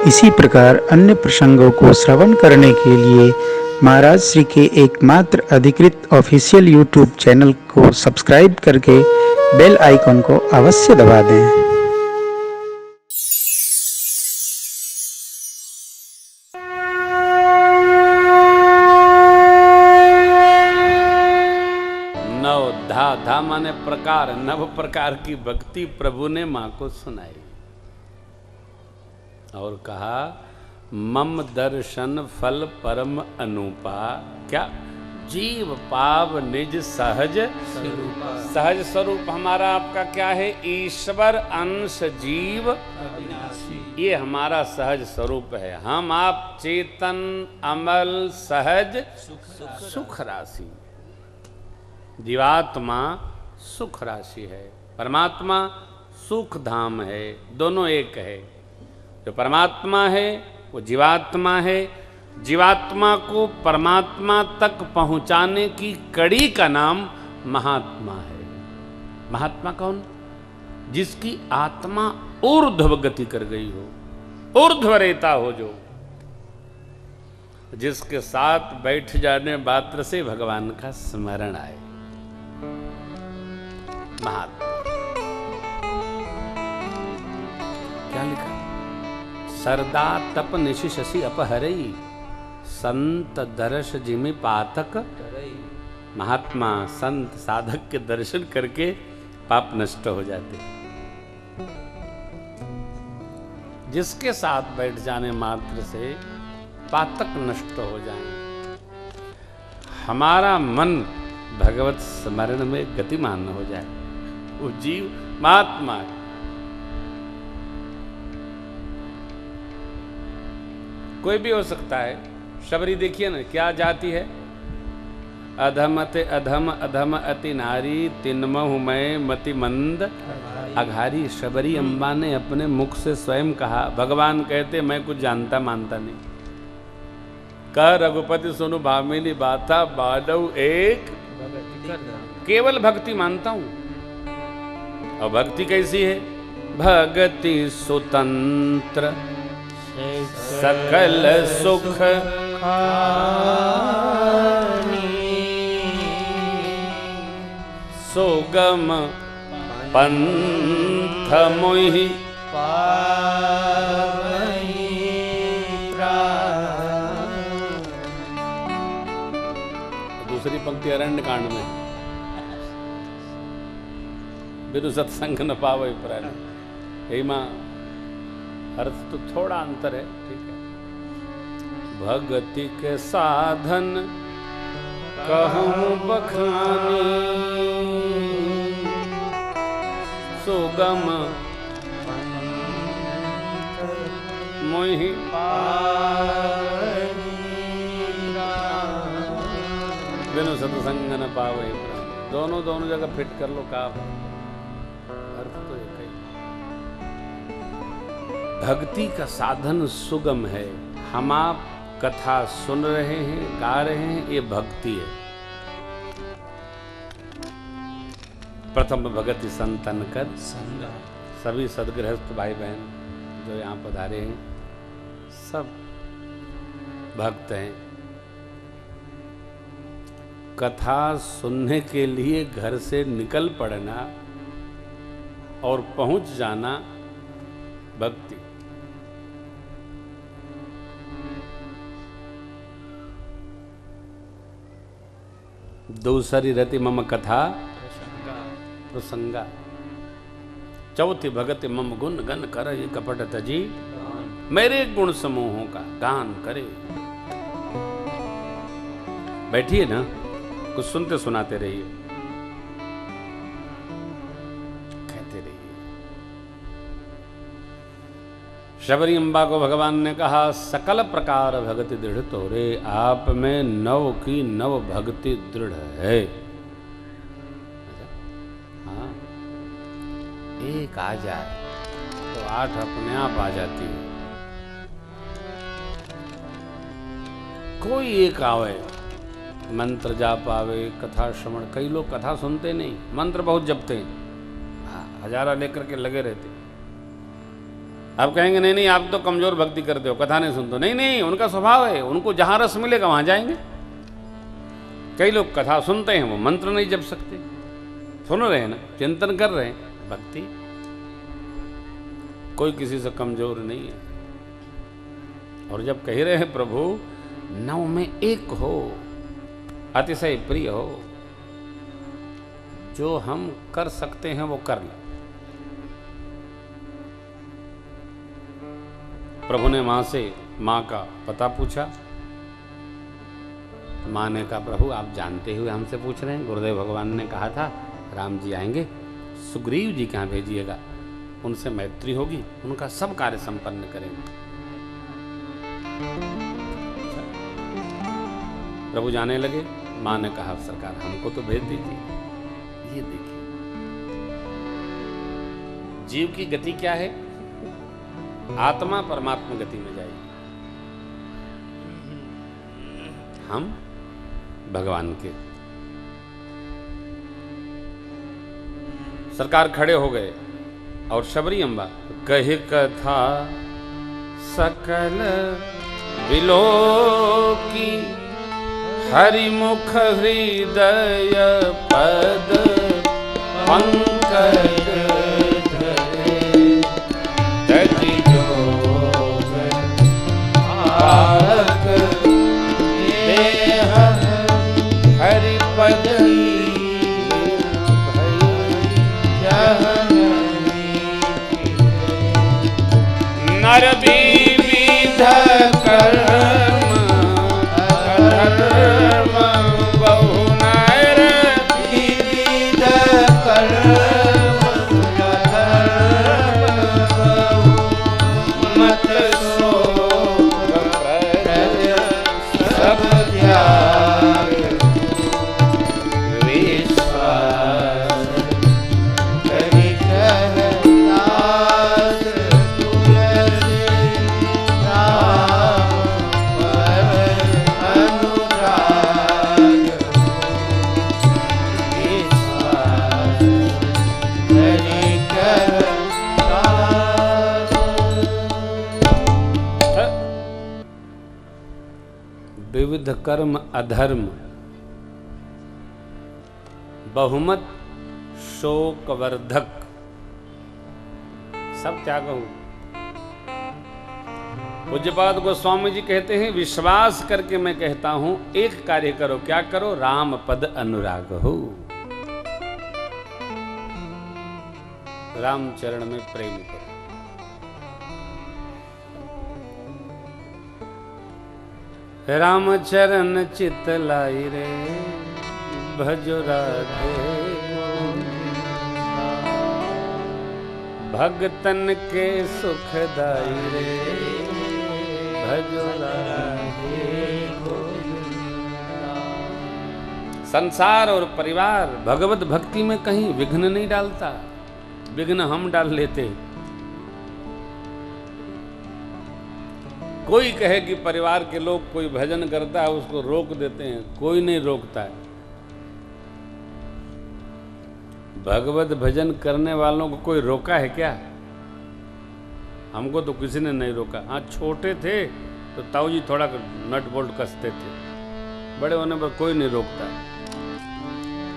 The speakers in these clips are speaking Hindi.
इसी प्रकार अन्य प्रसंगों को श्रवण करने के लिए महाराज श्री के एकमात्र अधिकृत ऑफिशियल यूट्यूब चैनल को सब्सक्राइब करके बेल आइकन को अवश्य दबा दें। नव धा माने प्रकार, नव प्रकार की भक्ति प्रभु ने मां को सुनाई और कहा मम दर्शन फल परम अनुपा। क्या? जीव पाव निज सहज स्वरूप। सहज स्वरूप हमारा आपका क्या है? ईश्वर अंश जीव अविनाशी। ये हमारा सहज स्वरूप है। हम आप चेतन अमल सहज सुख राशि। जीवात्मा सुख राशि है, परमात्मा सुख धाम है, दोनों एक है। जो परमात्मा है वो जीवात्मा है। जीवात्मा को परमात्मा तक पहुंचाने की कड़ी का नाम महात्मा है। महात्मा कौन? जिसकी आत्मा ऊर्ध्व गति कर गई हो, ऊर्ध्वरेता हो, जो जिसके साथ बैठ जाने मात्र से भगवान का स्मरण आए, महात्मा। क्या लिखा? सरदा तप निशि शशि अपहरई, संत दर्श जिमि पातक। महात्मा संत साधक के दर्शन करके पाप नष्ट हो जाते। जिसके साथ बैठ जाने मात्र से पातक नष्ट हो जाए, हमारा मन भगवत स्मरण में गतिमान हो जाए, वो जीव महात्मा है। कोई भी हो सकता है। शबरी देखिए ना, क्या जाति है? अधमते अधम अधम अति नारी, तिन्महु मैं मति मंद अघारी। शबरी अम्बा ने अपने मुख से स्वयं कहा। भगवान कहते मैं कुछ जानता मानता नहीं। कह रघुपति सुनु भामिनी बाता, बादव एक केवल भक्ति मानता हूं। और भक्ति कैसी है? भक्ति स्वतंत्र सकल सुख सुगम पंथ मोहि दूसरी पंक्ति अरण्य कांड में, बिनु सत्संग न पावे प्राण। हे मां, अर्थ तो थोड़ा अंतर है, ठीक है। भक्ति के साधन कहूँ बखानी, सुगम मोहि बिनु सत्संग न पावे प्राण। दोनों जगह फिट कर लो, का अर्थ तो एक ही। भक्ति का साधन सुगम है। हम आप कथा सुन रहे हैं, गा रहे हैं, ये भक्ति है। प्रथम भगति संतन कर संगा। सभी सदगृहस्थ भाई बहन जो यहाँ पधारे हैं सब भक्त हैं। कथा सुनने के लिए घर से निकल पड़ना और पहुंच जाना भक्ति। दूसरी रति मम कथा प्रसंगा। चौथी भगति मम गुण गन कर ये कपट तजी, मेरे गुण समूहों का गान करे। बैठिए ना, कुछ सुनते सुनाते रहिए, कहते रहिए। शबरी अम्बा को भगवान ने कहा सकल प्रकार भक्ति दृढ़ तोरे, आप में नव की नव भक्ति दृढ़ है। हाँ, एक आ जाए तो 8 अपने आप आ जाती है। कोई एक आवे, मंत्र जाप आवे, कथा श्रवण। कई लोग कथा सुनते नहीं, मंत्र बहुत जपते हैं, हजारा लेकर के लगे रहते। आप कहेंगे नहीं नहीं आप तो कमजोर भक्ति करते हो, कथा नहीं सुनते हो। नहीं नहीं, उनका स्वभाव है, उनको जहां रस मिलेगा वहां जाएंगे। कई लोग कथा सुनते हैं, वो मंत्र नहीं जप सकते, सुन रहे हैं ना, चिंतन कर रहे हैं, भक्ति। कोई किसी से कमजोर नहीं है। और जब कह रहे हैं प्रभु नव में एक हो, अतिशय प्रिय हो, जो हम कर सकते हैं वो कर लें। प्रभु ने मां से मां का पता पूछा। मां ने कहा प्रभु आप जानते हुए हमसे पूछ रहे हैं, गुरुदेव भगवान ने कहा था राम जी आएंगे, सुग्रीव जी कहाँ भेजिएगा, उनसे मैत्री होगी, उनका सब कार्य संपन्न करेंगे। प्रभु जाने लगे। मां ने कहा सरकार हमको तो भेज दीजिए। ये देखिए जीव की गति क्या है, आत्मा परमात्मा गति में जाएगी, हम भगवान के। सरकार खड़े हो गए और शबरी अम्बा कही कथा सकल विलो की, हरिमुख हृदय पद पंकज धरे, तति जोग पारक देह हरिपद नर विविध कर्म धर्म बहु नर विविध कर्म धर्म बहु मत शोक प्रद सब त्याग विश्वास करि कहतास तुलसी राम पर अनुराग विश्वास करि कहतास। विविध कर्म अधर्म बहुमत शोकवर्धक सब त्यागो। पूज्यपाद गोस्वामी जी कहते हैं विश्वास करके मैं कहता हूं एक कार्य करो। क्या करो? राम पद अनुराग हो, राम चरण में प्रेम करो। राम चरण चित लाई रे, भजो राधे भगतन के सुखदाई रे, भजो राधे। संसार और परिवार भगवत भक्ति में कहीं विघ्न नहीं डालता, विघ्न हम डाल लेते। कोई कहे कि परिवार के लोग कोई भजन करता है उसको रोक देते हैं, कोई नहीं रोकता है। भगवत भजन करने वालों को कोई रोका है क्या? हमको तो किसी ने नहीं रोका। हाँ छोटे थे तो ताऊ जी थोड़ा नट बोल्ट कसते थे, बड़े होने पर कोई नहीं रोकता।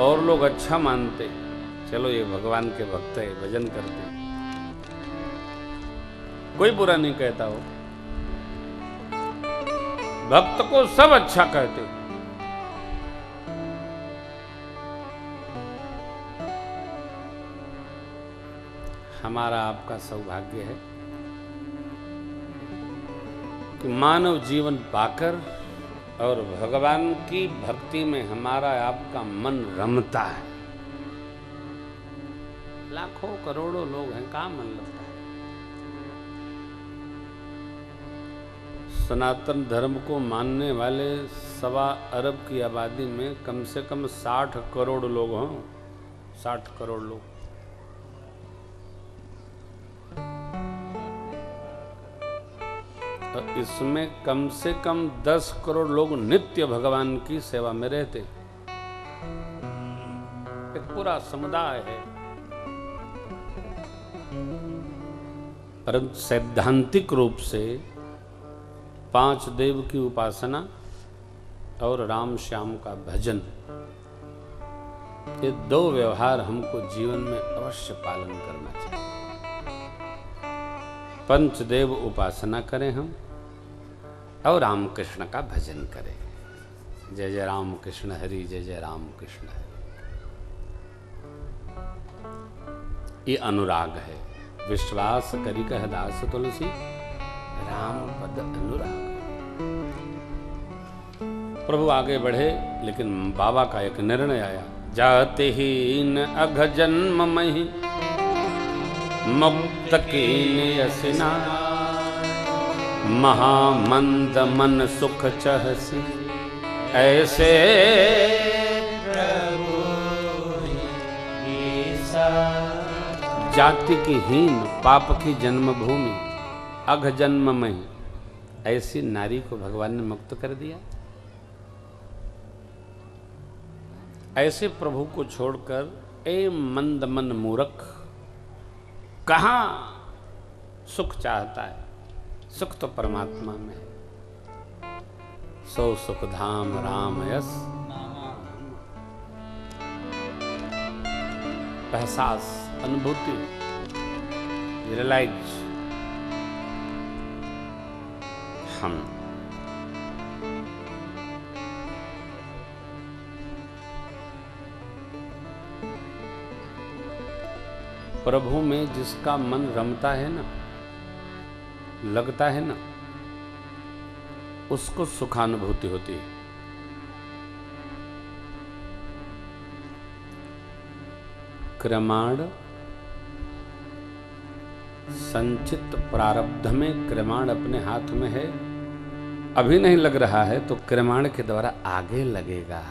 और लोग अच्छा मानते, चलो ये भगवान के भक्त है, भजन करते, कोई बुरा नहीं कहता हो। भक्त को सब अच्छा कहते। हमारा आपका सौभाग्य है कि मानव जीवन पाकर और भगवान की भक्ति में हमारा आपका मन रमता है। लाखों करोड़ों लोग हैं, कहाँ मन लगता है। सनातन धर्म को मानने वाले 1.25 अरब की आबादी में कम से कम 60 करोड़ लोग हों, 60 करोड़ लोग। तो इसमें कम से कम 10 करोड़ लोग नित्य भगवान की सेवा में रहते। एक पूरा समुदाय है। परंतु सैद्धांतिक रूप से 5 देव की उपासना और राम श्याम का भजन, ये 2 व्यवहार हमको जीवन में अवश्य पालन करना चाहिए। पंचदेव उपासना करें हम और राम कृष्ण का भजन करें। जय जय राम कृष्ण हरि, जय जय राम कृष्ण हरि। ये अनुराग है। विश्वास करी कह दास तुलसी, राम पद अनुराग। प्रभु आगे बढ़े, लेकिन बाबा का एक निर्णय आया, जाते ही न अघ जन्म मही मुक्त कीन यसिना, महामंद मन सुख चहसी, ऐसे प्रभु जाति की हीन पाप की जन्मभूमि अघ जन्म में ऐसी नारी को भगवान ने मुक्त कर दिया। ऐसे प्रभु को छोड़कर ए मंद मन मूर्ख कहां सुख चाहता है? सुख तो परमात्मा में है। सो सुख धाम राम यस, एहसास, अनुभूति, रियलाइज हम प्रभु में जिसका मन रमता है ना, लगता है ना, उसको सुखानुभूति होती है। क्रमाण संचित प्रारब्ध में क्रमाण अपने हाथ में है, अभी नहीं लग रहा है तो क्रमाण के द्वारा आगे लगेगा।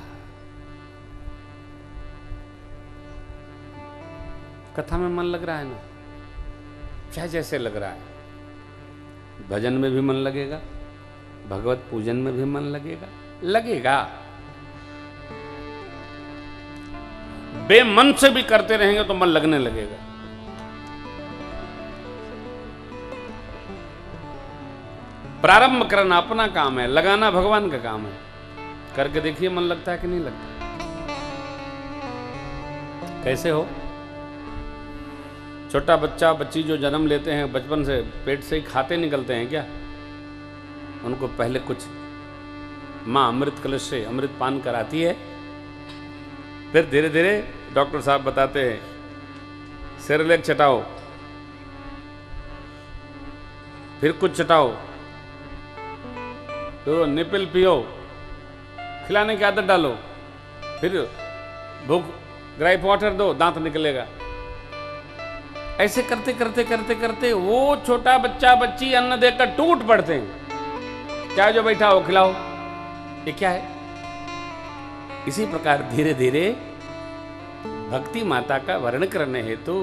कथा में मन लग रहा है ना, चाहे जैसे लग रहा है, भजन में भी मन लगेगा, भगवत पूजन में भी मन लगेगा। बेमन से भी करते रहेंगे तो मन लगने लगेगा। प्रारंभ करना अपना काम है, लगाना भगवान का काम है। करके देखिए मन लगता है कि नहीं लगता। कैसे हो? छोटा बच्चा बच्ची जो जन्म लेते हैं, बचपन से पेट से ही खाते निकलते हैं क्या? उनको पहले कुछ माँ अमृत कलश से अमृत पान कराती है, फिर धीरे धीरे डॉक्टर साहब बताते हैं सेरेलैक चटाओ, फिर कुछ चटाओ, तो निपिल पियो, खिलाने की आदत डालो, फिर भूख ग्राइप वाटर दो, दांत निकलेगा। ऐसे करते करते करते करते वो छोटा बच्चा बच्ची अन्न देकर टूट पड़ते हैं। क्या जो बैठा हो खिलाओ, ये क्या है? इसी प्रकार धीरे धीरे भक्ति माता का वर्ण करने हेतु,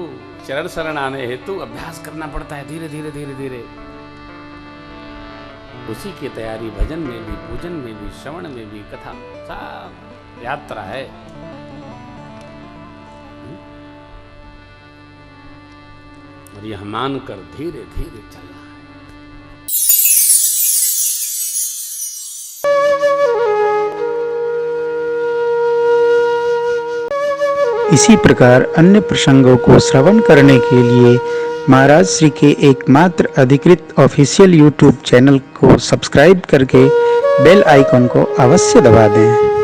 चरण शरण आने हेतु अभ्यास करना पड़ता है। धीरे धीरे धीरे धीरे उसी की तैयारी भजन में भी, पूजन में भी, श्रवण में भी, कथा, सब यात्रा है। और यह मानकर धीरे धीरे चलना है। इसी प्रकार अन्य प्रसंगों को श्रवण करने के लिए महाराज श्री के एकमात्र अधिकृत ऑफिशियल यूट्यूब चैनल को सब्सक्राइब करके बेल आइकन को अवश्य दबा दें।